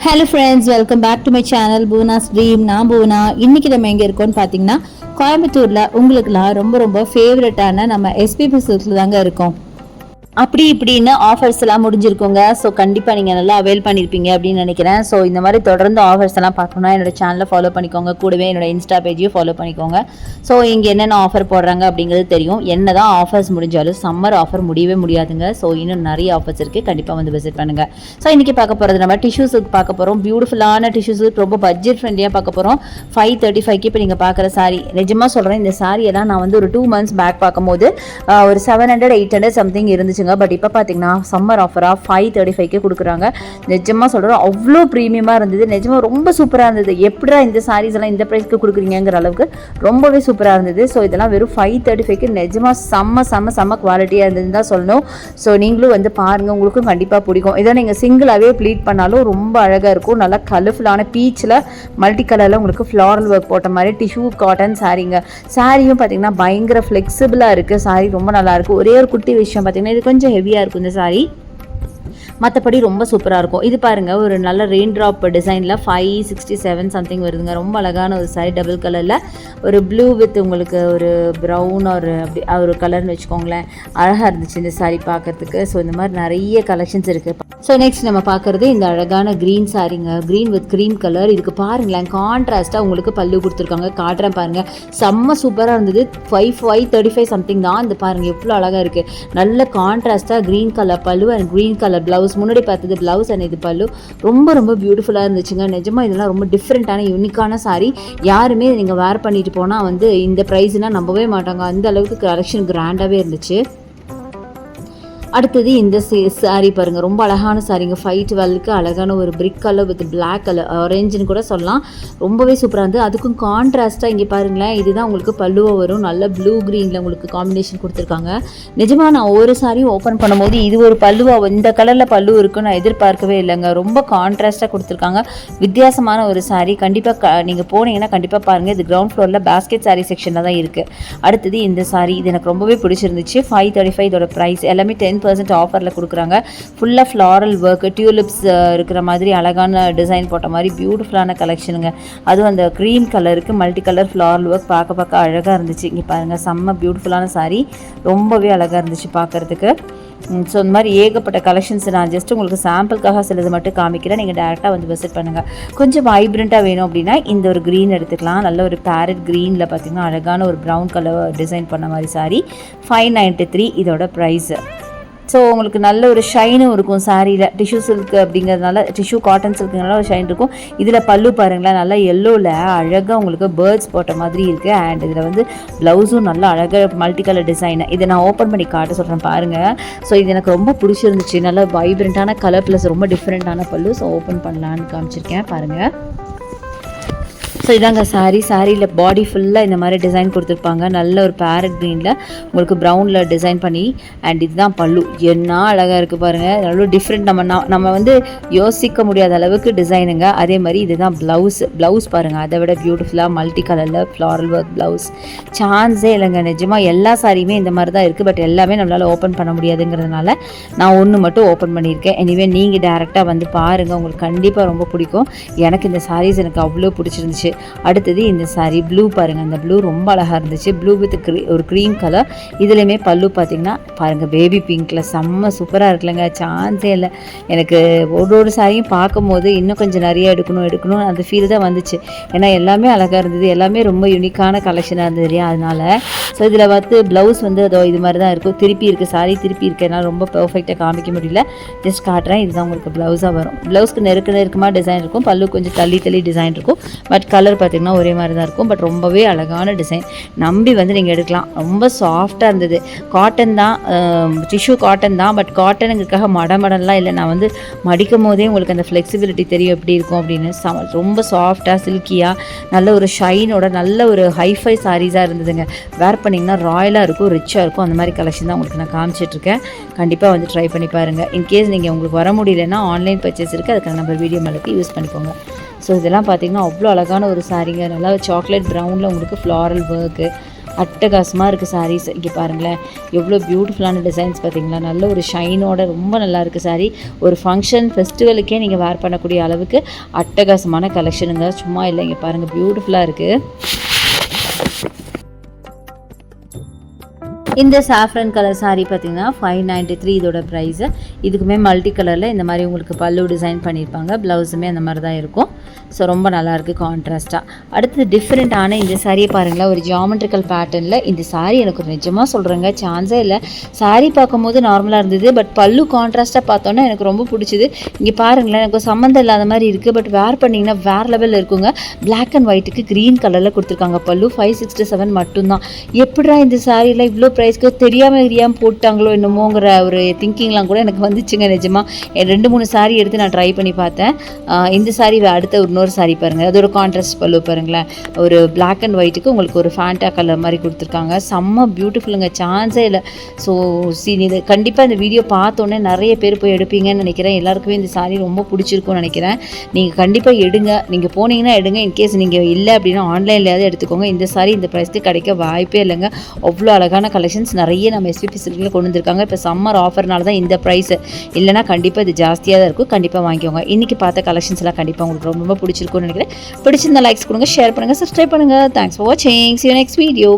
Hello friends, welcome back to my channel பூனாஸ் ட்ரீம். நான் பூனா. இன்னைக்கு நம்ம எங்கே இருக்கோம்னு பார்த்தீங்கன்னா, கோயம்புத்தூரில் உங்களுக்குலாம் ரொம்ப ரொம்ப ஃபேவரட்டான நம்ம எஸ்பிபி சில்க்ல தாங்க இருக்கோம். அப்படி இப்படின்னு ஆஃபர்ஸ் எல்லாம் முடிஞ்சிருக்கோங்க. ஸோ கண்டிப்பாக நீங்கள் நல்லா அவைல் பண்ணியிருப்பீங்க அப்படின்னு நினைக்கிறேன். ஸோ இந்த மாதிரி தொடர்ந்து ஆஃபர்ஸ் எல்லாம் பார்க்கணுன்னா என்னோட சேனலை ஃபாலோ பண்ணிக்கோங்க. கூடவே என்னோட இன்ஸ்டா பேஜையும் ஃபாலோ பண்ணிக்கோங்க. ஸோ இங்கே என்னென்ன ஆஃபர் போடுறாங்க அப்படிங்கிறது தெரியும். என்ன தான் ஆஃபர்ஸ் முடிஞ்சாலும் சம்மர் ஆஃபர் முடியவே முடியாதுங்க. ஸோ இன்னும் நிறைய ஆஃபர்ஸ் இருக்குது, கண்டிப்பாக வந்து விசிட் பண்ணுங்கள். ஸோ இன்றைக்கி பார்க்க போகிறது நம்ம டிஷ்யூஸுக்கு பார்க்க போகிறோம். பியூட்டிஃபுல்லான டிஷ்யூஸுக்கு ரொம்ப பட்ஜெட் ஃப்ரெண்ட்லியாக பார்க்க போகிறோம். 535 இப்போ நீங்கள் பார்க்குற சாரீ நிஜமாக சொல்கிறேன். இந்த சாரியெல்லாம் நான் வந்து ஒரு 2 months பேக் பார்க்கும்போது ஒரு 700-800 சம்திங் இருந்துச்சு. பட் இப்போ பார்த்தீங்கன்னா சம்மர் ஆஃபராக 535 கொடுக்குறாங்க. நிஜமாக சொல்கிறோம், அவ்வளோ ப்ரீமியமாக இருந்தது. நிஜமாக ரொம்ப சூப்பராக இருந்தது. எப்படிடா இந்த சாரீஸ் எல்லாம் இந்த ப்ரைஸ்க்கு கொடுக்குறீங்கிற அளவுக்கு ரொம்பவே சூப்பராக இருந்தது. ஸோ இதெல்லாம் வெறும் 535 நிஜமாக செம்ம குவாலிட்டியாக இருந்ததுன்னு தான் சொல்லணும். ஸோ நீங்களும் வந்து பாருங்கள், உங்களுக்கும் கண்டிப்பாக பிடிக்கும். இதை நீங்கள் சிங்கிளாகவே ப்ளீட் பண்ணாலும் ரொம்ப அழகாக இருக்கும். நல்லா கலர்ஃபுல்லான பீச்சில் மல்டி கலரில் உங்களுக்கு ஃப்ளாரல் ஒர்க் போட்ட மாதிரி டிஷ்யூ காட்டன் சாரீங்க. சாரியும் பார்த்தீங்கன்னா பயங்கர ஃப்ளெக்சிபிளாக இருக்குது. சாரீ ரொம்ப நல்லாயிருக்கும். ஒரே ஒரு குட்டி விஷயம் பார்த்தீங்கன்னா, இது கொஞ்சம் ஹெவியாக இருக்கும் இந்த சாரீ. மற்றபடி ரொம்ப சூப்பராக இருக்கும். இது பாருங்கள், ஒரு நல்ல ரெயின் ட்ராப் டிசைனில் 567 சம்திங் வருதுங்க. ரொம்ப அழகான ஒரு சாரி, டபுள் கலரில் ஒரு ப்ளூ வித் உங்களுக்கு ஒரு ப்ரௌன் ஒரு அப்படி ஒரு கலர்னு வச்சுக்கோங்களேன். அழகாக இருந்துச்சு இந்த சாரீ பார்க்குறதுக்கு. ஸோ இந்த மாதிரி நிறைய கலெக்ஷன்ஸ் இருக்குது. ஸோ நெக்ஸ்ட் நம்ம பார்க்குறது இந்த அழகான க்ரீன் சாரீங்க. Green with cream colour. இதுக்கு பாருங்களேன், கான்ட்ராஸ்ட்டாக உங்களுக்கு பல்லு கொடுத்துருக்காங்க. காட்டுறேன் பாருங்கள், செம்ம சூப்பராக இருந்தது. 535 சம்திங் தான். இந்த பாருங்கள் எவ்வளோ அழகாக இருக்குது. நல்ல கான்ட்ராஸ்ட்டாக க்ரீன் கலர் பல்லு அண்ட் க்ரீன் கலர் ப்ளவுஸ். முன்னாடி பார்த்தது ப்ளவுஸ் அண்ட் இது பல்லு. ரொம்ப பியூட்டிஃபுல்லாக இருந்துச்சுங்க. நிஜமாக இதெல்லாம் ரொம்ப டிஃப்ரெண்ட்டான யூனிக்கான சாரீ. யாருமே நீங்கள் வேர் பண்ணிட்டு போனால் வந்து இந்த ப்ரைஸ்னால் நம்பவே மாட்டாங்க. அந்த அளவுக்கு கலெக்ஷன் கிராண்டாகவே இருந்துச்சு. அடுத்தது இந்த சாரீ பாருங்கள், ரொம்ப அழகான சாரீங்க. 512க்கு அழகான ஒரு brick colour with black colour, ஆரஞ்சுன்னு கூட சொல்லலாம். ரொம்பவே சூப்பராக இருந்தது. அதுக்கும் கான்ட்ராஸ்ட்டாக இங்கே பாருங்களேன், இதுதான் உங்களுக்கு பல்லுவாக வரும். நல்ல ப்ளூ க்ரீனில் உங்களுக்கு காம்பினேஷன் கொடுத்துருக்காங்க. நிஜமாக நான் ஒரு சாரியும் ஓப்பன் பண்ணும்போது இது ஒரு பல்லுவாக இந்த கலரில் பல்லு இருக்குன்னு நான் எதிர்பார்க்கவே இல்லைங்க. ரொம்ப கான்ட்ராஸ்ட்டாக கொடுத்துருக்காங்க. வித்தியாசமான ஒரு சாரீ. கண்டிப்பாக நீங்கள் போனீங்கன்னா கண்டிப்பாக பாருங்கள். இது கிரவுண்ட் ஃப்ளோரில் பேஸ்கெட் சாரீ செக்ஷனில் தான் இருக்குது. அடுத்தது இந்த சாரீ, இது எனக்கு ரொம்பவே பிடிச்சிருந்துச்சு. 535 இதோட ப்ரைஸ். எல்லாமே 10% ஆஃபரில் கொடுக்குறாங்க. ஃபுல்லாக ஃப்ளாரல் ஒர்க், டியூலிப்ஸ் இருக்கிற மாதிரி அழகான டிசைன் போட்ட மாதிரி பியூட்டிஃபுல்லான கலெக்ஷனுங்க. அதுவும் அந்த க்ரீம் கலருக்கு மல்டி கலர் ஃப்ளாரல் ஒர்க் பார்க்க அழகாக இருந்துச்சு. இங்கே பாருங்கள், செம்ம பியூட்டிஃபுல்லான சாரீ. ரொம்பவே அழகாக இருந்துச்சு பார்க்குறதுக்கு. ஸோ இந்த மாதிரி ஏகப்பட்ட கலெக்ஷன்ஸ் நான் ஜஸ்ட் உங்களுக்கு சாம்பிளுக்காக சிலது மட்டும் காமிக்கிறேன். நீங்கள் டேரெக்டாக வந்து விசிட் பண்ணுங்கள். கொஞ்சம் வைப்ரண்ட்டாக வேணும் அப்படின்னா இந்த ஒரு க்ரீன் எடுத்துக்கலாம். நல்ல ஒரு பேரட் க்ரீனில் பார்த்திங்கன்னா அழகான ஒரு ப்ரௌன் கலர் டிசைன் பண்ண மாதிரி சாரீ. 593 இதோட ப்ரைஸு. ஸோ உங்களுக்கு நல்ல ஒரு ஷைனும் இருக்கும் சாரியில். டிஷ்யூ சில்க் அப்படிங்கிறதுனால, டிஷ்யூ காட்டன் சில்க்குனால ஒரு ஷைன் இருக்கும். இதில் பல்லு பாருங்களேன், நல்லா எல்லோவில் அழகாக உங்களுக்கு பேர்ட்ஸ் போட்ட மாதிரி இருக்குது. அண்ட் இதில் வந்து ப்ளவுஸும் நல்லா அழகாக மல்டி கலர் டிசைனு. இதை நான் ஓப்பன் பண்ணி காட்ட சொல்கிறேன் பாருங்கள். ஸோ இது எனக்கு ரொம்ப பிடிச்சிருந்துச்சு. நல்லா வைப்ரண்ட்டான கலர் ப்ளஸ் ரொம்ப டிஃப்ரெண்ட்டான பல்லு. ஸோ ஓப்பன் பண்ணலான்னு காமிச்சிருக்கேன் பாருங்கள். ஸோ இதாங்க சாரியில் பாடி ஃபுல்லாக இந்த மாதிரி டிசைன் கொடுத்துருப்பாங்க. நல்ல ஒரு பேரட் க்ரீனில் உங்களுக்கு ப்ரௌனில் டிசைன் பண்ணி. அண்ட் இதுதான் பல்லு. என்ன அழகாக இருக்குது பாருங்கள். நல்ல டிஃப்ரெண்ட். நம்ம வந்து யோசிக்க முடியாத அளவுக்கு டிசைனுங்க. அதே மாதிரி இதுதான் ப்ளவுஸ் பாருங்கள். அதை விட பியூட்டிஃபுல்லாக மல்டி கலரில் ஃப்ளாரல் ஒர்க் ப்ளவுஸ். சான்ஸே இல்லைங்க. நிஜமாக எல்லா சாரியுமே இந்த மாதிரி தான் இருக்குது. பட் எல்லாமே நம்மளால் ஓப்பன் பண்ண முடியாதுங்கிறதுனால நான் ஒன்று மட்டும் ஓப்பன் பண்ணியிருக்கேன். எனிவே நீங்கள் டேரெக்டாக வந்து பாருங்கள், உங்களுக்கு கண்டிப்பாக ரொம்ப பிடிக்கும். எனக்கு இந்த சாரீஸ் எனக்கு அவ்வளோ பிடிச்சிருந்துச்சு. அடுத்தது இந்த சாரீ ப்ளூ பாருங்கள். அந்த ப்ளூ ரொம்ப அழகாக இருந்துச்சு. ப்ளூ வித் ஒரு க்ரீம் கலர். இதுலேயுமே பல்லு பார்த்திங்கன்னா பாருங்கள், பேபி பிங்க்கில் செம்ம சூப்பராக இருக்குல்லங்க. சான்ஸே இல்லை. எனக்கு ஒரு சாரியும் பார்க்கும்போது இன்னும் கொஞ்சம் நிறைய எடுக்கணும் அந்த ஃபீல் தான் வந்துச்சு. ஏன்னா எல்லாமே அழகாக இருந்தது. எல்லாமே ரொம்ப யூனிக்கான கலெக்ஷனாக இருந்தது இல்லையா, அதனால். ஸோ இதில் வந்து ப்ளவுஸ் வந்து அதோ இது மாதிரி தான் இருக்கும். திருப்பி இருக்குது சாரீ, திருப்பி இருக்கனால ரொம்ப பர்ஃபெக்டாக காமிக்க முடியல. ஜஸ்ட் காட்டுறேன். இதுதான் உங்களுக்கு ப்ளவுஸாக வரும். ப்ளவுஸ்க்கு நெருக்கமாக டிசைன் இருக்கும். பல்லு கொஞ்சம் தள்ளி டிசைன் இருக்கும். பட் கலர் பார்த்திங்கன்னா ஒரே மாதிரி தான் இருக்கும். பட் ரொம்பவே அழகான டிசைன். நம்பி வந்து நீங்கள் எடுக்கலாம். ரொம்ப சாஃப்டாக இருந்தது. காட்டன் தான், டிஷ்யூ காட்டன் தான். பட் காட்டனுங்கிறதுக்காக மடம்லாம் இல்லை. நான் வந்து மடிக்கும் போதே உங்களுக்கு அந்த ஃப்ளெக்சிபிலிட்டி தெரியும் எப்படி இருக்கும் அப்படின்னு. ரொம்ப சாஃப்டாக சில்கியாக நல்ல ஒரு ஷைனோட நல்ல ஒரு ஹைஃபை சாரீஸாக இருந்ததுங்க. வேர் பண்ணிங்கன்னா ராயலாக இருக்கும், ரிச்சாக இருக்கும். அந்த மாதிரி கலெக்ஷன் தான் உங்களுக்கு நான் காமிச்சிட்ருக்கேன். கண்டிப்பாக வந்து ட்ரை பண்ணி பாருங்கள். இன்கேஸ் நீங்கள் உங்களுக்கு வர முடியலன்னா ஆன்லைன் பர்ச்சேஸ் இருக்குது. அதுக்கான நம்பர் வீடியோ மேலே யூஸ் பண்ணிக்கோங்க. ஸோ இதெல்லாம் பார்த்திங்கன்னா அவ்வளோ அழகான ஒரு சாரீங்க. நல்லா சாக்லேட் ப்ரௌனில் உங்களுக்கு ஃப்ளாரல் ஒர்க்கு. அட்டகாசமாக இருக்குது சாரீஸ். இங்கே பாருங்களேன் எவ்வளோ பியூட்டிஃபுல்லான டிசைன்ஸ் பார்த்தீங்களா, நல்ல ஒரு ஷைனோட ரொம்ப நல்லா இருக்குது சாரீ. ஒரு ஃபங்க்ஷன் ஃபெஸ்டிவலுக்கே நீங்கள் வேர் பண்ணக்கூடிய அளவுக்கு அட்டகாசமான கலெக்ஷனுங்க, சும்மா இல்லை. இங்கே பாருங்கள் பியூட்டிஃபுல்லாக இருக்குது. இந்த சாஃப்ரன் கலர் சாரீ பார்த்திங்கன்னா 593 இதோட ப்ரைஸு. இதுக்குமே மல்டி கலரில் இந்த மாதிரி உங்களுக்கு பல்லு டிசைன் பண்ணியிருப்பாங்க, ப்ளவுஸுமே அந்த மாதிரி தான் இருக்கும். ஸோ ரொம்ப நல்லாயிருக்கு கான்ட்ராஸ்ட்டாக. அடுத்தது டிஃப்ரெண்ட்டான இந்த சாரியை பாருங்களேன், ஒரு ஜியாமெட்ரிக்கல் பேட்டர்னில். இந்த சாரீ எனக்கு நிஜமாக சொல்கிறேங்க சான்ஸே இல்லை. சாரீ பார்க்கும்போது நார்மலாக இருந்தது, பட் பல்லு கான்ட்ராஸ்ட்டாக பார்த்தோன்னா எனக்கு ரொம்ப பிடிச்சிது. இங்கே பாருங்களேன், எனக்கு சம்மந்தம் இல்லாத மாதிரி இருக்குது, பட் வேர் பண்ணிங்கன்னா வேறு லெவலில் இருக்குங்க. பிளாக் அண்ட் ஒயிட்டுக்கு க்ரீன் கலரில் கொடுத்துருக்காங்க. பல்லு 567 மட்டும்தான். எப்படிடா இந்த சாரியில் இவ்வளோ ப்ரைஸ்க்கு தெரியாமல் போட்டாங்களோ என்னமோங்கிற ஒரு திங்கிங்லாம் கூட எனக்கு வந்துச்சுங்க. நிஜமாக 2-3 சாரீ எடுத்து நான் ட்ரை பண்ணி பார்த்தேன். இந்த சாரீ அடுத்த இன்னொரு சாரீ பாருங்கள், அது ஒரு கான்ட்ராஸ்ட் பல்லு பாருங்களேன், ஒரு பிளாக் அண்ட் ஒயிட்டுக்கு உங்களுக்கு ஒரு ஃபேண்டா கலர் மாதிரி கொடுத்துருக்காங்க. செம்ம பியூட்டிஃபுல்லுங்க, சான்ஸே இல்லை. ஸோ இது கண்டிப்பாக இந்த வீடியோ பார்த்தோன்னே நிறைய பேர் போய் எடுப்பீங்கன்னு நினைக்கிறேன். எல்லாருக்குமே இந்த சாரீ ரொம்ப பிடிச்சிருக்கும்னு நினைக்கிறேன். நீங்கள் கண்டிப்பாக எடுங்க, நீங்கள் போனீங்கன்னா எடுங்க. இன்கேஸ் நீங்கள் இல்லை அப்படின்னா ஆன்லைன்லையாவது எடுத்துக்கோங்க. இந்த சாரீ இந்த ப்ரைஸ்க்கு கிடைக்க வாய்ப்பே இல்லைங்க. அவ்வளோ அழகான கலெக்ஷன்ஸ் நிறைய நம்ம எஸ்விபி சில்கில் கொண்டு வந்திருக்காங்க. இப்போ சம்மர் ஆஃபர்னால தான் இந்த ப்ரைஸ், இல்லைனா கண்டிப்பாக இது ஜாஸ்தியாக தான் இருக்கும். கண்டிப்பாக வாங்கிக்கோங்க. இன்றைக்கி பார்த்த கலெக்ஷன்ஸ் எல்லாம் கண்டிப்பாக உங்களுக்கு ரொம்ப பிடிச்சிருக்கும்னு நினைக்கிறேன். பிடிச்சிருந்தா லைக்ஸ் கொடுங்க, ஷேர் பண்ணுங்கள், சப்ஸ்கிரைப் பண்ணுங்கள். தேங்க்ஸ் ஃபார் வாட்சிங். See you next video.